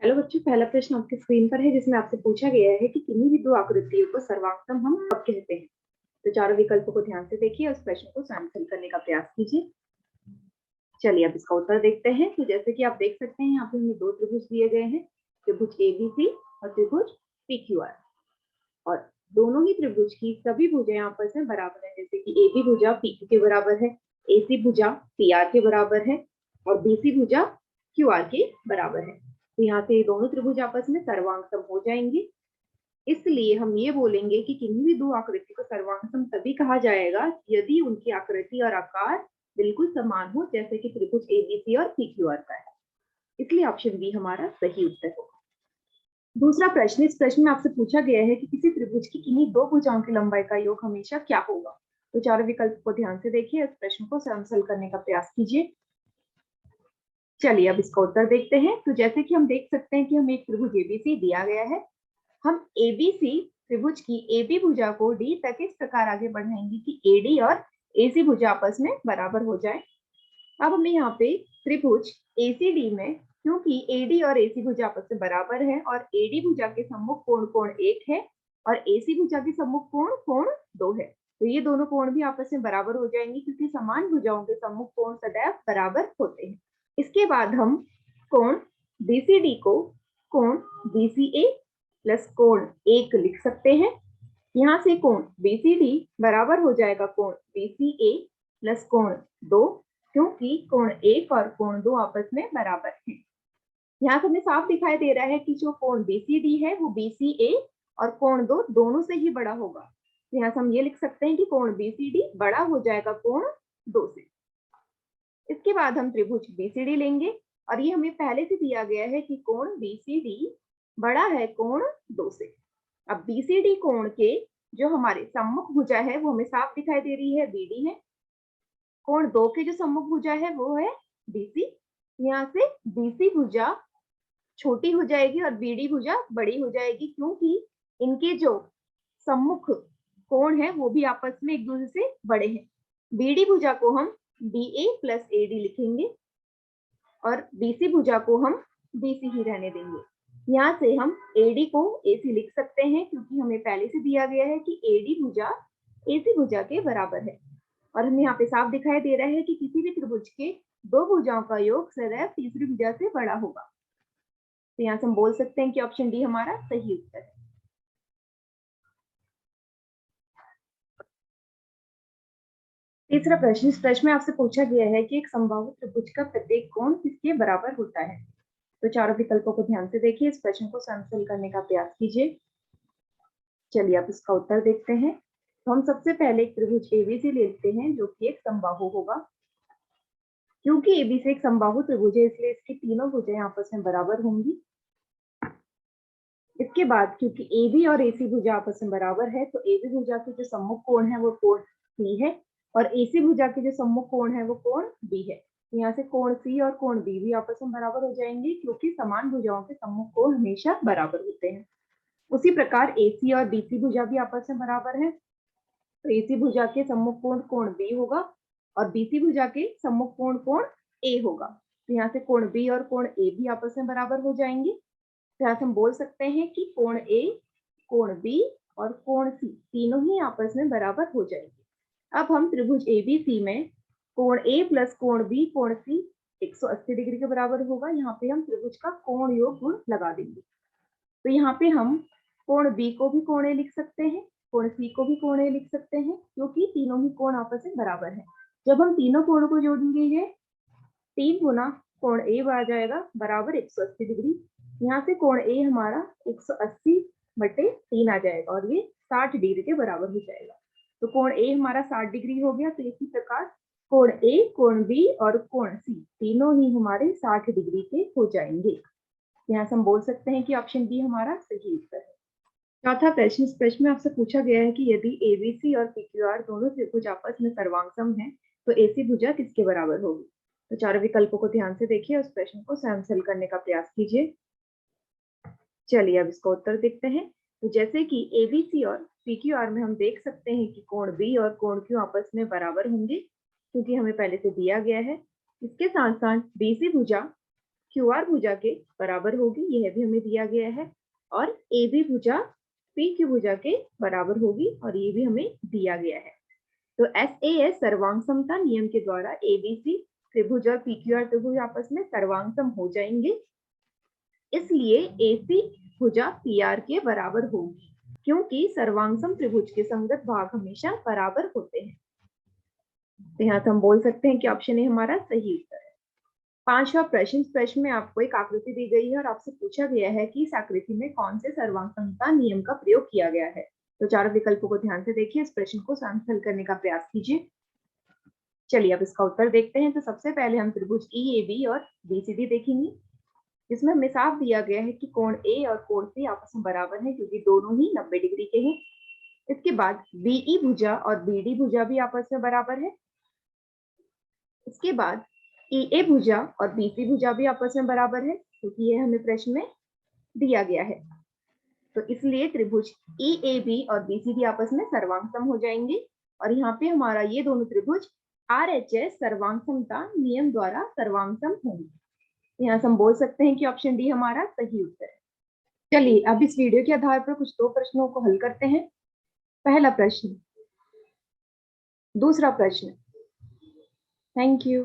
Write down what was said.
Hello बच्चों, पहला प्रश्न आपके स्क्रीन पर है जिसमें आपसे पूछा गया है कि किन्हीं भी दो आकृतियों को सर्वांगसम हम कब कहते हैं। तो चारों विकल्पों को ध्यान से देखिए और इस प्रश्न को स्वयं हल करने का प्रयास कीजिए। चलिए अब इसका उत्तर देखते हैं। तो जैसे कि आप देख सकते हैं, यहाँ पे हमें दो त्रिभुज दिए गए हैं, त्रिभुज एबीसी और त्रिभुज पीक्यूआर। और दोनों ही त्रिभुज की सभी भुजाएं आपस में बराबर है, जैसे कि एबी भुजा पीक्यू के बराबर है, एसी भुजा पीआर के बराबर है और बीसी भुजा क्यूआर के बराबर है। तो यहाँ से दोनों त्रिभुज आपस में सर्वांगसम हो जाएंगे। इसलिए हम ये बोलेंगे कि किन्हीं भी दो आकृति को सर्वांगसम तभी कहा जाएगा यदि उनकी आकृति और आकार बिल्कुल समान हो, जैसे कि त्रिभुज एबीसी और पीक्यूआर का है। इसलिए ऑप्शन बी हमारा सही उत्तर होगा। दूसरा प्रश्न, इस प्रश्न में आपसे पूछा गया है कि किसी त्रिभुज की किन्हीं दो भुजाओं की लंबाई का योग हमेशा क्या होगा। तो चारों विकल्प को ध्यान से देखिए, इस प्रश्न को स्वयं हल करने का प्रयास कीजिए। चलिए अब इसका उत्तर देखते हैं। तो जैसे कि हम देख सकते हैं कि हमें एक त्रिभुज एबीसी दिया गया है। हम एबीसी त्रिभुज की एबी भुजा को डी तक इस प्रकार आगे बढ़ाएंगे कि एडी और एसी भुजा आपस में बराबर हो जाए। अब हमें यहाँ पे त्रिभुज एसीडी में, क्योंकि एडी और एसी भुजा आपस में बराबर है और एडी भुजा के सम्मुख कोण कोण 1 है और एसी भुजा के सम्मुख कोण कोण 2 है, तो ये दोनों कोण भी आपस में बराबर हो जाएंगे क्योंकि समान भुजाओं के सम्मुख कोण सदैव बराबर होते हैं। इसके बाद हम कोण बीसीडी को कोण बीसीए प्लस कोण 1 लिख सकते हैं। यहाँ से कोण बीसीडी बराबर हो जाएगा कोण बीसीए प्लस कोण 2, क्योंकि कोण 1 और कोण 2 आपस में बराबर हैं। यहाँ से हमें साफ दिखाई दे रहा है कि जो कोण बीसीडी है वो बीसीए और कोण 2 दोनों से ही बड़ा होगा। तो यहाँ से हम ये लिख सकते हैं कि कोण बीसीडी बड़ा हो जाएगा कोण 2 से। इसके बाद हम त्रिभुज बीसीडी लेंगे और ये हमें पहले से दिया गया है कि कोण बीसीडी बड़ा है कोण 2 से। अब बीसीडी कोण के जो हमारे सम्मुख भुजा है वो हमें साफ दिखाई दे रही है, बीडी है। कोण 2 के जो सम्मुख भुजा है वो है बीसी। यहाँ से बीसी भुजा छोटी हो जाएगी और बीडी भुजा बड़ी हो जाएगी, क्योंकि इनके जो सम्मुख कोण है वो भी आपस में एक दूसरे से बड़े हैं। बीडी भुजा को हम बीए प्लस एडी लिखेंगे और बीसी भुजा को हम बीसी ही रहने देंगे। यहाँ से हम एडी को एसी लिख सकते हैं, क्योंकि हमें पहले से दिया गया है कि एडी भुजा एसी भुजा के बराबर है। और हमें यहाँ पे साफ दिखाई दे रहा है कि किसी भी त्रिभुज के दो भुजाओं का योग सदैव तीसरी भुजा से बड़ा होगा। तो यहाँ से हम बोल सकते हैं कि ऑप्शन डी हमारा सही उत्तर है। तीसरा प्रश्न, इस प्रश्न में आपसे पूछा गया है कि एक समबाहु त्रिभुज का प्रत्येक कोण किसके बराबर होता है। तो चारों विकल्पों को ध्यान से देखिए, इस प्रश्न को स्वयं हल करने का प्रयास कीजिए। चलिए आप इसका उत्तर देखते हैं। तो हम सबसे पहले एक त्रिभुज एबीसी लेते हैं जो कि एक समबाहु होगा। क्योंकि एबीसी एक समबाहु त्रिभुज है इसलिए इसकी तीनों भुजाएं आपस में बराबर होंगी। इसके बाद क्योंकि एबी और एसी भुजा आपस में बराबर है तो एबी भुजा के जो सम्मुख कोण है वो कोण सी है और एसी भुजा के जो सम्मुख कोण है वो कोण बी है। तो यहाँ से कोण सी और कोण बी भी आपस में बराबर हो जाएंगे, क्योंकि समान भुजाओं के सम्मुख कोण हमेशा बराबर होते हैं। उसी प्रकार एसी और बीसी भुजा भी आपस में बराबर है, तो एसी भुजा के सम्मुख कोण कोण बी होगा और बीसी भुजा के सम्मुख कोण कोण ए होगा। तो यहाँ से कोण बी और कोण ए भी आपस में बराबर हो जाएंगे। तो यहाँ से हम बोल सकते हैं कि कोण ए, कोण बी और कोण सी तीनों ही आपस में बराबर हो जाएंगे। अब हम त्रिभुज एबीसी में कोण ए प्लस कोण बी कोण सी 180 डिग्री के बराबर होगा। यहाँ पे हम त्रिभुज का कोण योग गुण लगा देंगे। तो यहाँ पे हम कोण बी को भी कोण ए लिख सकते हैं, कोण सी को भी कोण ए लिख सकते हैं, क्योंकि तीनों ही कोण आपस में बराबर है। जब हम तीनों कोणों को जोड़ेंगे ये 3 गुना कोण ए आ जाएगा बराबर 180 डिग्री। यहाँ से कोण ए हमारा 180/3 आ जाएगा और ये 60 डिग्री के बराबर हो जाएगा। तो कोण ए हमारा 60 डिग्री हो गया। तो इसी प्रकार कोण ए, कोण बी और कोण सी तीनों ही हमारे 60 डिग्री के हो जाएंगे। यहाँ से हम बोल सकते हैं कि ऑप्शन बी हमारा सही उत्तर है। चौथा प्रश्न, इस प्रश्न में आपसे पूछा गया है कि यदि एबीसी और पीक्यूआर दोनों त्रिभुज आपस में सर्वांगसम हैं तो एसी भुजा किसके बराबर होगी। तो चारों विकल्पों को ध्यान से देखिए, उस प्रश्न को स्वयं हल करने का प्रयास कीजिए। चलिए अब इसका उत्तर देखते हैं। तो जैसे कि एबीसी और पीक्यूआर में हम देख सकते हैं कि कोण बी और कोण क्यू आपस में बराबर होंगे, क्योंकि हमें पहले से दिया गया है। इसके साथ साथ बीसी भुजा QR भुजा के बराबर होगी, यह भी हमें दिया गया है, और AB भुजा PQ भुजा के बराबर होगी, और ये भी हमें दिया गया है। तो SAS सर्वांग समता नियम के द्वारा ABC त्रिभुज और PQR त्रिभुज आपस में सर्वांग सम हो जाएंगे, इसलिए AC भुजा PR के बराबर होगी, क्योंकि सर्वांग सम त्रिभुज के संगत भाग हमेशा बराबर होते हैं। तो यहाँ से हम बोल सकते हैं कि ऑप्शन ए हमारा सही उत्तर है। पांचवा प्रश्न, इस प्रश्न में आपको एक आकृति दी गई है और आपसे पूछा गया है कि इस आकृति में कौन से सर्वांग समता नियम का प्रयोग किया गया है। तो चारों विकल्पों को ध्यान से देखिए, इस प्रश्न को स्वयं हल करने का प्रयास कीजिए। चलिए अब इसका उत्तर देखते हैं। तो सबसे पहले हम त्रिभुज EAB और BCD देखेंगे, जिसमें हमें साफ दिया गया है कि कोण A और कोण C आपस में बराबर है, क्योंकि दोनों ही 90 डिग्री के हैं। इसके बाद BE भुजा और BD भुजा भी आपस में बराबर है। इसके बाद EA भुजा और BC भुजा भी आपस में बराबर है, क्योंकि यह हमें प्रश्न में दिया गया है। तो इसलिए त्रिभुज EAB और BCD आपस में सर्वांग सम हो जाएंगे, और यहाँ पे हमारा ये दोनों त्रिभुज RHS सर्वांग समता नियम द्वारा सर्वांग सम होंगे। यहाँ से हम बोल सकते हैं कि ऑप्शन डी हमारा सही उत्तर है। चलिए अब इस वीडियो के आधार पर कुछ दो प्रश्नों को हल करते हैं। पहला प्रश्न, दूसरा प्रश्न। Thank you.